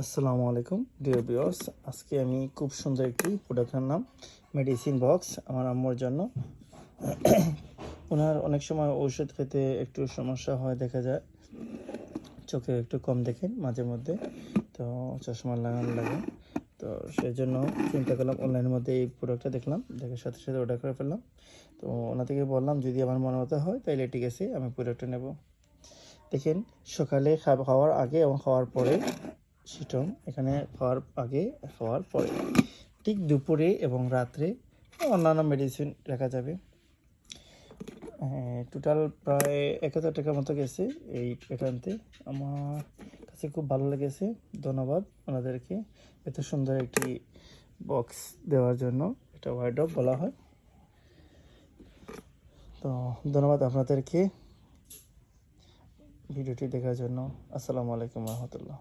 আসসালামু আলাইকুম dear viewers, আজকে আমি খুব সুন্দর একটি প্রোডাক্টের নাম মেডিসিন বক্স আমার আম্মুর জন্য। ওনার অনেক সময় ওষুধ খেতে একটু সমস্যা হয়, দেখা যায় চোখে একটু কম দেখেন মাঝে মধ্যে, তো চশমা লাগানো লাগে। তো সেই জন্য চিন্তা করলাম, অনলাইনের মধ্যে এই প্রোডাক্টটা দেখলাম, দেখার সাথে সাথে অর্ডার করে ফেললাম। তো ওনা থেকে বললাম যদি আমার মনে মতো হয় তাইলে ঠিক আছে, আমি প্রোডাক্টটা নেব। দেখেন, সকালে খাওয়ার আগে এবং খাওয়ার পরে সিটম, এখানে খাওয়ার আগে খাওয়ার পরে, ঠিক দুপুরে এবং রাত্রে অন্যান্য মেডিসিন রাখা যাবে। টোটাল প্রায় 1000 টাকার মতো গেছে এই এখানতে। আমার কাছে খুব ভালো লেগেছে। ধন্যবাদ ওনাদেরকে এত সুন্দর একটি বক্স দেওয়ার জন্য। এটা ওয়ার্ড্রপ বলা হয়। তো ধন্যবাদ আপনাদেরকে ভিডিওটি দেখার জন্য। আসসালামু আলাইকুম রহমতুল্লাহ।